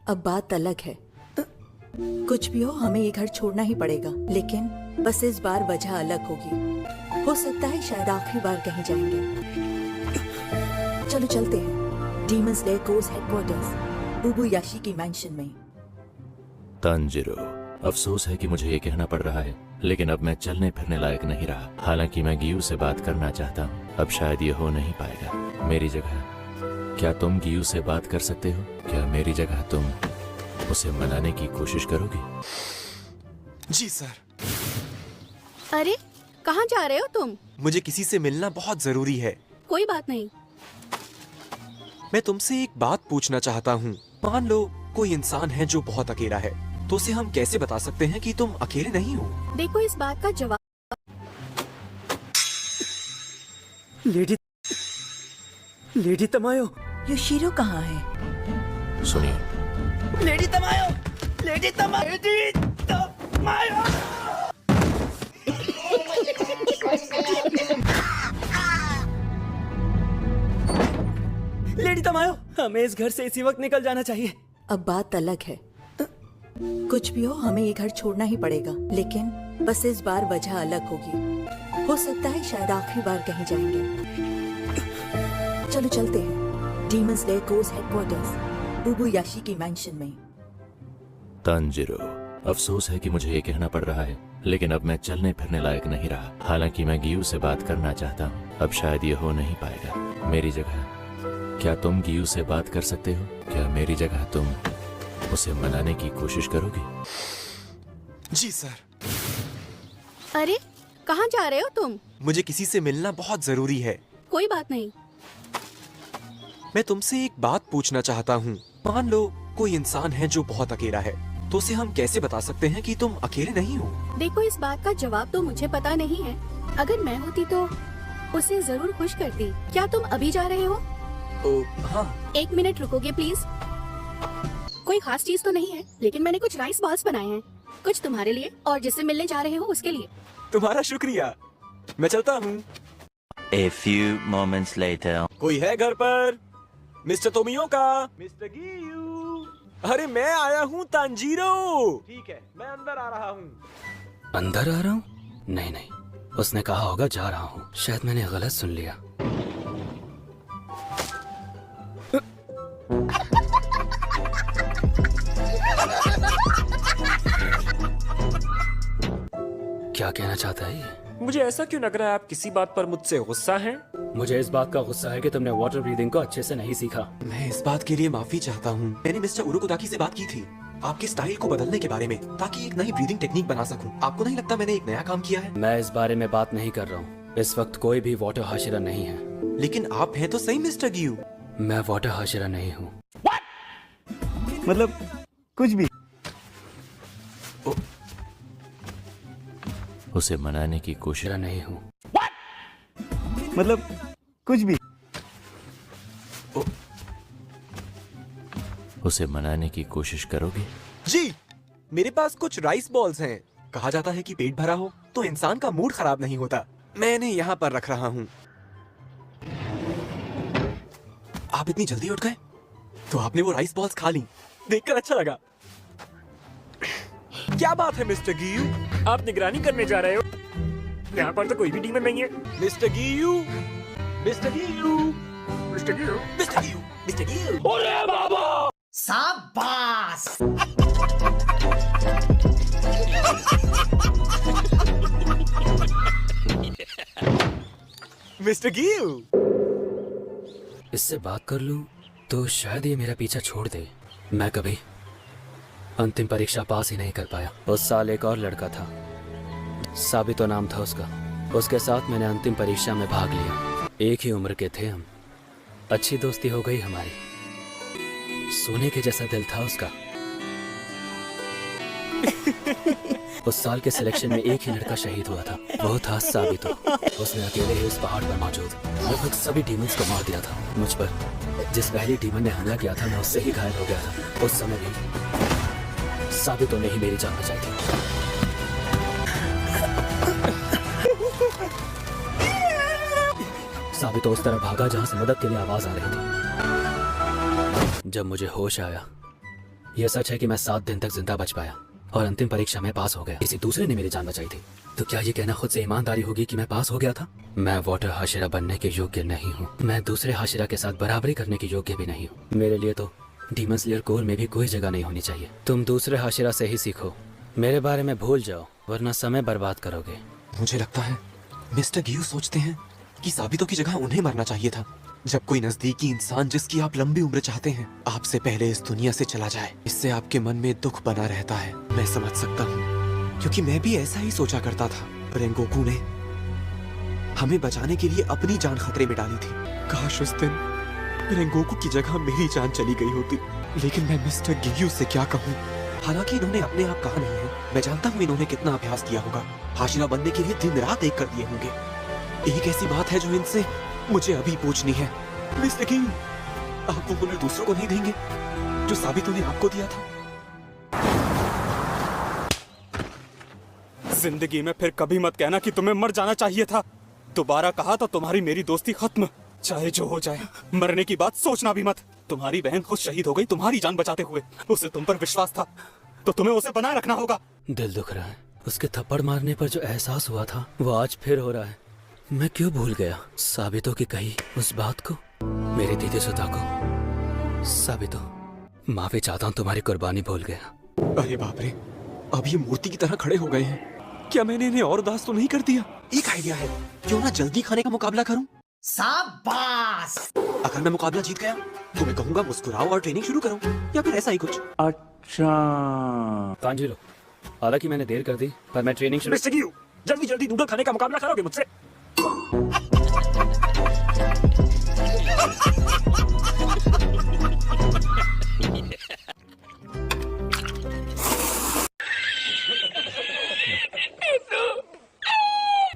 अब बात अलग है। कुछ भी हो, हमें ये घर छोड़ना ही पड़ेगा, लेकिन बस इस बार वजह अलग होगी। हो सकता है शायद आखिरी बार कहीं जाएंगे। चलो चलते हैं डीमन स्लेयर कोर्स हेडक्वार्टर्स, उबुयाशी की मैंशन में। तांजिरो, अफसोस है कि मुझे ये कहना पड़ रहा है, लेकिन अब मैं चलने फिरने लायक नहीं रहा। हालांकि मैं गियू से बात करना चाहता हूँ, अब शायद ये हो नहीं पाएगा। मेरी जगह क्या तुम गियू से बात कर सकते हो? क्या मेरी जगह तुम उसे मनाने की कोशिश करोगी? जी सर। अरे कहाँ जा रहे हो तुम? मुझे किसी से मिलना बहुत जरूरी है। कोई बात नहीं। मैं तुमसे एक बात पूछना चाहता हूँ। मान लो कोई इंसान है जो बहुत अकेला है, तो उसे हम कैसे बता सकते हैं कि तुम अकेले नहीं हो? देखो, इस बात का जवाब लेडी तमायो। योशिरो कहाँ है? सुनिए, लेडी तमायो। लेडी तमायो। लेडी तमायो, हमें इस घर से इसी वक्त निकल जाना चाहिए। अब बात अलग है। कुछ भी हो, हमें ये घर छोड़ना ही पड़ेगा, लेकिन बस इस बार वजह अलग होगी। हो सकता है शायद आखिरी बार कहीं जाएंगे। चलो चलते हैं डीमन स्लेयर कोर्स हेडक्वार्टर्स, उबुयाशी की मैंशन में। तांजिरो, अफसोस है कि मुझे ये कहना पड़ रहा है, लेकिन अब मैं चलने फिरने लायक नहीं रहा। हालांकि मैं गियू से बात करना चाहता हूँ, अब शायद ये हो नहीं पाएगा। मेरी जगह क्या तुम गियू से बात कर सकते हो? क्या मेरी जगह तुम उसे मनाने की कोशिश करोगी? जी सर। अरे कहाँ जा रहे हो तुम? मुझे किसी से मिलना बहुत जरूरी है। कोई बात नहीं। मैं तुमसे एक बात पूछना चाहता हूँ। मान लो कोई इंसान है जो बहुत अकेला है, तो उसे हम कैसे बता सकते हैं कि तुम अकेले नहीं हो? देखो, इस बात का जवाब तो मुझे पता नहीं है। अगर मैं होती तो उसे जरूर खुश करती। क्या तुम अभी जा रहे हो? हाँ। 1 मिनट रुकोगे प्लीज? कोई खास चीज तो नहीं है, लेकिन मैंने कुछ राइस बॉल्स बनाए हैं, कुछ तुम्हारे लिए और जिससे मिलने जा रहे हो उसके लिए। तुम्हारा शुक्रिया। मैं चलता हूँ। A few moments later. कोई है घर पर? Mister Tomioka. Mister Giyu. अरे मैं आया हूँ तांजीरो। ठीक है, मैं अंदर आ रहा हूँ। अंदर आ रहा हूँ? नहीं नहीं, उसने कहा होगा जा रहा हूँ। शायद मैंने गलत सुन लिया। क्या कहना चाहता है ये? मुझे ऐसा क्यों लग रहा है आप किसी बात पर मुझसे गुस्सा हैं? मुझे इस बात का गुस्सा है कि तुमने वाटर ब्रीदिंग को अच्छे से नहीं सीखा। मैं इस बात के लिए माफी चाहता हूँ। मैंने मिस्टर उरुकोदाकी से बात की थी आपके स्टाइल को बदलने के बारे में, ताकि एक नई ब्रीदिंग टेक्निक बना सकूं। आपको नहीं लगता मैंने एक नया काम किया है? मैं इस बारे में बात नहीं कर रहा हूँ। इस वक्त कोई भी वाटर हाशिरा नहीं है। लेकिन आप हैं तो सही मिस्टर गियू। मैं वाटर हाशिरा नहीं हूँ। मतलब कुछ भी। उसे मनाने की कोशिश हाशिरा नहीं हूँ। मतलब कुछ भी। उसे मनाने की कोशिश करोगी? जी, मेरे पास कुछ राइस बॉल्स हैं। कहा जाता है कि पेट भरा हो तो इंसान का मूड खराब नहीं होता। मैंने यहाँ पर रख रहा हूँ। आप इतनी जल्दी उठ गए? तो आपने वो राइस बॉल्स खा ली। देखकर अच्छा लगा। क्या बात है मिस्टर गियू? आप निगरानी करने जा रहे हो? यहाँ पर तो कोई भी डीमन नहीं है। Mister Giyu, mister Giyu, mister Giyu, mister Giyu, mister Giyu. अरे बाबा! शाबाश। मिस्टर गियू, इससे बात कर लूं तो शायद ये मेरा पीछा छोड़ दे। मैं कभी अंतिम परीक्षा पास ही नहीं कर पाया। उस साल एक और लड़का था, साबितो नाम था उसका। उसके साथ मैंने अंतिम परीक्षा में भाग लिया। एक ही उम्र के थे हम। अच्छी दोस्ती हो गई हमारी। सोने के जैसा दिल था उसका। उस साल के सिलेक्शन में एक ही लड़का शहीद हुआ था, वो था साबितो। उसने अकेले ही उस पहाड़ पर मौजूद लगभग सभी डीमंस को मार दिया था। मुझ पर जिस पहली डीमन ने हमला किया था, मैं उससे ही घायल हो गया था। उस समय भी साबितो ने ही मेरी जान बचाई थी। साबितो उस तरफ भागा जहां से मदद के लिए आवाज आ रही थी। जब मुझे होश आया यह सच है कि मैं 7 दिन तक जिंदा बच पाया और अंतिम परीक्षा में पास हो गया। किसी दूसरे ने मेरी जान बचाई थी, तो क्या ये कहना खुद से ईमानदारी होगी कि मैं पास हो गया था? मैं वाटर हाशिरा बनने के योग्य नहीं हूँ। मैं दूसरे हाशिरा के साथ बराबरी करने के योग्य भी नहीं हूँ। मेरे लिए तो डीमन स्लेयर कोर में भी कोई जगह नहीं होनी चाहिए। तुम दूसरे हाशिरा से ही सीखो, मेरे बारे में भूल जाओ, वरना समय बर्बाद करोगे। मुझे लगता है मिस्टर गियू सोचते हैं कि साबितों की जगह उन्हें मरना चाहिए था। जब कोई नजदीकी इंसान जिसकी आप लंबी उम्र चाहते हैं आपसे पहले इस दुनिया से चला जाए, इससे आपके मन में दुख बना रहता है। मैं समझ सकता हूँ, क्योंकि मैं भी ऐसा ही सोचा करता था। रेंगोकू ने हमें बचाने के लिए अपनी जान खतरे में डाली थी। काश उस दिन रेंगोकू की जगह मेरी जान चली गई होती। लेकिन मैं मिस्टर गियू से क्या कहूँ? हालांकि इन्होंने अपने आप कहा नहीं है, मैं जानता हूँ इन्होंने कितना अभ्यास किया होगा। हाशिरा बनने के लिए दिन रात एक कर दिए होंगे। एक ऐसी बात है जो इनसे मुझे अभी पूछनी है। मिस्टर गियू, आप वो हुनर दूसरों को नहीं देंगे जो साबितों ने आपको दिया था? जिंदगी में फिर कभी मत कहना कि तुम्हें मर जाना चाहिए था। दोबारा कहा तो तुम्हारी मेरी दोस्ती खत्म, चाहे जो हो जाए। मरने की बात सोचना भी मत। तुम्हारी बहन खुद शहीद हो गई तुम्हारी जान बचाते हुए। उसे तुम पर विश्वास था, तो तुम्हें उसे बनाए रखना होगा। दिल दुख रहा है। उसके थप्पड़ मारने पर जो एहसास हुआ था वो आज फिर हो रहा है। मैं क्यों भूल गया साबितों की कही उस बात को, मेरी दीदी सुधा को। साबितों, माफी चाहता हूँ, तुम्हारी कुर्बानी भूल गया। अरे बाप रे, अब ये मूर्ति की तरह खड़े हो गए हैं। क्या मैंने इन्हें और उदास तो नहीं कर दिया? एक आइडिया है, क्यों ना जल्दी खाने का मुकाबला करूं? शाबाश। अगर मैं मुकाबला जीत गया तो मैं कहूंगा मुस्कुराओ और ट्रेनिंग शुरू करो, या फिर ऐसा ही कुछ। अच्छा, तांजीरो, हालांकि मैंने देर कर दी, पर मैं ट्रेनिंग शुरू। मिस्टर गियू, जल्दी जल्दी नूडल खाने का मुकाबला करोगे मुझसे?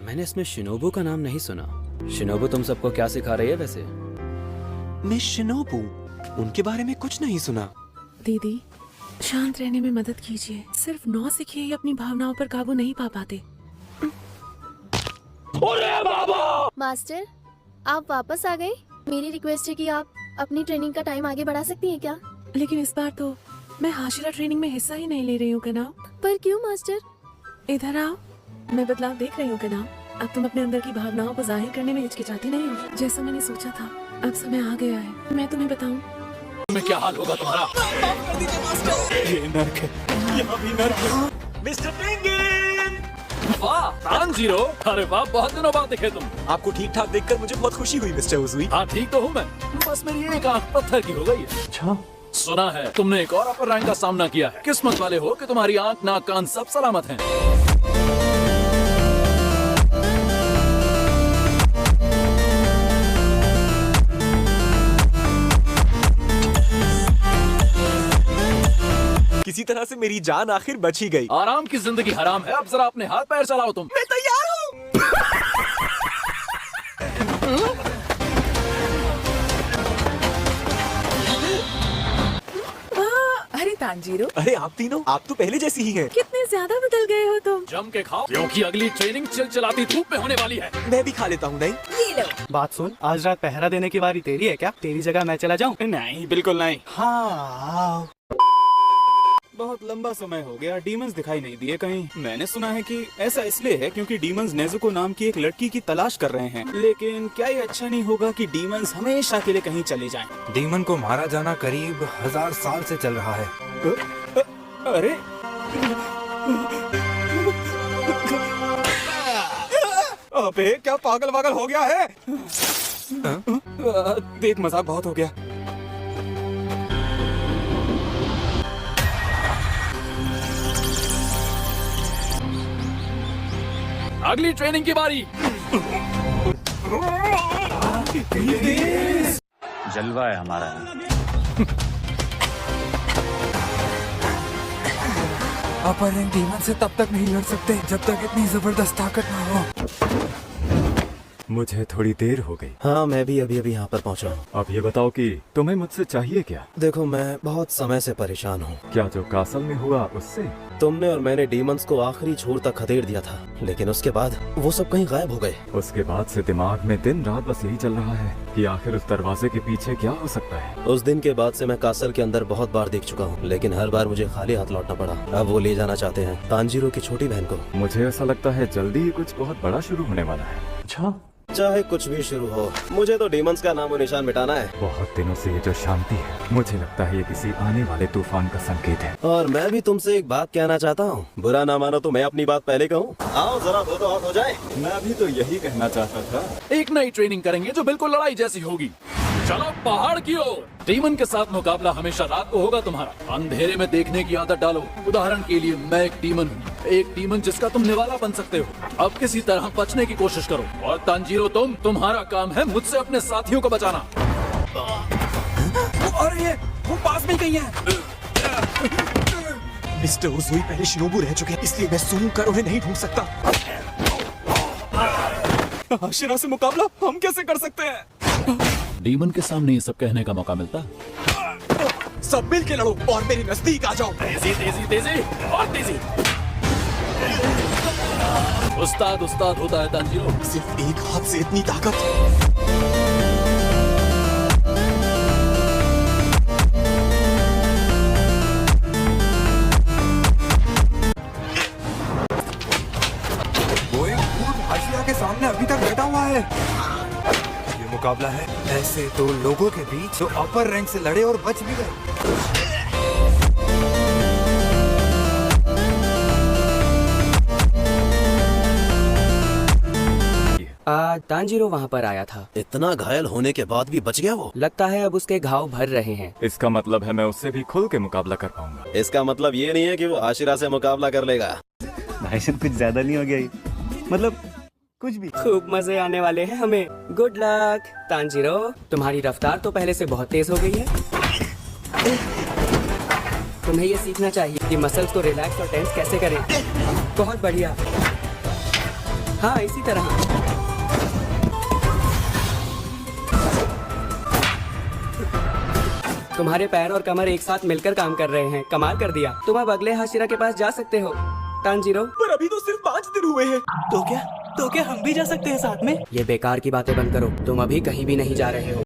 मैंने इसमें शिनोबू का नाम नहीं सुना। शिनोबू तुम सबको क्या सिखा रही है वैसे? मिस शिनोबू, उनके बारे में कुछ नहीं सुना। दीदी, शांत रहने में मदद कीजिए। सिर्फ 9 सीखिए ही अपनी भावनाओं पर काबू नहीं पा पाते। मास्टर, आप वापस आ गए। मेरी रिक्वेस्ट है कि आप अपनी ट्रेनिंग का टाइम आगे बढ़ा सकती हैं क्या? लेकिन इस बार तो मैं हाशिरा ट्रेनिंग में हिस्सा ही नहीं ले रही हूँ कनाव। पर क्यों मास्टर? इधर आओ, मैं बदलाव देख रही हूँ कनाव। अब तुम अपने अंदर की भावनाओं को जाहिर करने में हिचकिचाती नहीं हो, जैसा मैंने सोचा था। अब समय आ गया है, मैं तुम्हें बताऊं तुम्हें क्या हाल होगा तुम्हारा? ये नर्क है, यहाँ भी नर्क है। Mister penguin! वाह तांजीरो, अरे वाह, बहुत दिनों बाद दिखे तुम। आपको ठीक ठाक देखकर मुझे बहुत खुशी हुई मिस्टर उजुई। हाँ ठीक तो हूँ मैं, बस मेरी एक आंख पत्थर की हो गई है। अच्छा, सुना है तुमने एक और अपर रैंक का सामना किया है। किस्मत वाले हो कि तुम्हारी आंख नाक कान सब सलामत हैं। किसी तरह से मेरी जान आखिर बच ही गई। आराम की जिंदगी हराम है। अब जरा अपने हाथ पैर चलाओ तुम। मैं तैयार हूँ। अरे तांजीरो, अरे आप तीनों, आप तो पहले जैसी ही हैं। कितने ज्यादा बदल गए हो तुम। जम के खाओ, क्योंकि अगली ट्रेनिंग चिलचिलाती धूप में होने वाली है। मैं भी खा लेता हूँ। नहीं, बात सुन, आज रात पहरा देने की बारी तेरी है क्या? तेरी जगह मैं चला जाऊँ? नहीं, बिल्कुल नहीं। हाँ, बहुत लंबा समय हो गया, डीमंस दिखाई नहीं दिए कहीं। मैंने सुना है कि ऐसा इसलिए है क्योंकि डीमंस नेजुको नाम की एक लड़की की तलाश कर रहे हैं। लेकिन क्या ये अच्छा नहीं होगा कि डीमंस हमेशा के लिए कहीं चले जाएं? डीमन को मारा जाना करीब 1000 साल से चल रहा है। अरे अबे क्या पागल वागल हो गया है? देख, मजाक बहुत हो गया। अगली ट्रेनिंग की बारी। जलवा है हमारा। अपर रैंक डीमन से तब तक नहीं लड़ सकते जब तक इतनी जबरदस्त ताकत ना हो। मुझे थोड़ी देर हो गई। हाँ, मैं भी अभी यहाँ पर पहुँचा हूँ। अब ये बताओ कि तुम्हें मुझसे चाहिए क्या? देखो, मैं बहुत समय से परेशान हूँ। क्या जो कासल में हुआ उससे? तुमने और मैंने डीमंस को आखिरी छोर तक खदेड़ दिया था, लेकिन उसके बाद वो सब कहीं गायब हो गए। उसके बाद से दिमाग में दिन रात बस यही चल रहा है कि आखिर उस दरवाजे के पीछे क्या हो सकता है। उस दिन के बाद से मैं कासल के अंदर बहुत बार देख चुका हूँ, लेकिन हर बार मुझे खाली हाथ लौटना पड़ा। अब वो ले जाना चाहते हैं तांजीरो की छोटी बहन को। मुझे ऐसा लगता है जल्दी ही कुछ बहुत बड़ा शुरू होने वाला है। अच्छा, चाहे कुछ भी शुरू हो, मुझे तो डीमंस का नामो निशान मिटाना है। बहुत दिनों से ये जो शांति है, मुझे लगता है ये किसी आने वाले तूफान का संकेत है। और मैं भी तुमसे एक बात कहना चाहता हूँ। बुरा ना मानो तो मैं अपनी बात पहले कहूँ। आओ जरा दो हाथ हो जाए। मैं भी तो यही कहना चाहता था। एक नई ट्रेनिंग करेंगे जो बिल्कुल लड़ाई जैसी होगी। चलो पहाड़ की ओर। डीमन के साथ मुकाबला हमेशा रात को होगा तुम्हारा। अंधेरे में देखने की आदत डालो। उदाहरण के लिए मैं एक डीमन हूँ, एक डीमन जिसका तुम निवाला बन सकते हो। अब किसी तरह बचने की कोशिश करो। और तांजीरो, तुम्हारा काम है मुझसे अपने साथियों को बचाना। और ये वो पास में कहीं है। मिस्टर उज़ुई पहले शिनोबू रह चुके हैं, इसलिए मैं सूंघ कर उन्हें नहीं ढूंढ सकता। आशिरा से मुकाबला हम कैसे कर सकते हैं? डीमन के सामने ये सब कहने का मौका मिलता। सब मिल के लड़ो और मेरे नजदीक आ जाओ। तेजी तेजी तेजी और तेजी। उस्ताद उस्ताद होता है तांजीरो। सिर्फ एक हाथ से इतनी ताकत। वो एक भूत आशिया के सामने अभी तक बैठा हुआ है। ये मुकाबला है ऐसे दो लोगों के बीच जो अपर रैंक से लड़े और बच भी गए। तांजीरो वहाँ पर आया था। इतना घायल होने के बाद भी बच गया वो? लगता है अब उसके घाव भर रहे हैं। इसका मतलब है मैं उससे भी खुल के मुकाबला कर पाऊंगा। इसका मतलब ये नहीं है कि वो आशिरा से मुकाबला कर लेगा। भाईशन कुछ ज्यादा नहीं हो गया? मतलब कुछ भी। खूब मजे आने वाले हैं हमें। Good luck Tanjiro. तुम्हारी रफ्तार तो पहले से बहुत तेज हो गई है। तुम्हें ये सीखना चाहिए कि मसल्स को रिलैक्स और टेंस कैसे करें। बहुत बढ़िया। हाँ, इसी तरह। तुम्हारे पैर और कमर एक साथ मिलकर काम कर रहे हैं। कमाल कर दिया। तुम अब अगले हाशिरा के पास जा सकते हो तांजीरो। पर अभी तो सिर्फ 5 दिन हुए हैं। तो क्या हम भी जा सकते हैं साथ में? ये बेकार की बातें बंद करो। तुम अभी कहीं भी नहीं जा रहे हो।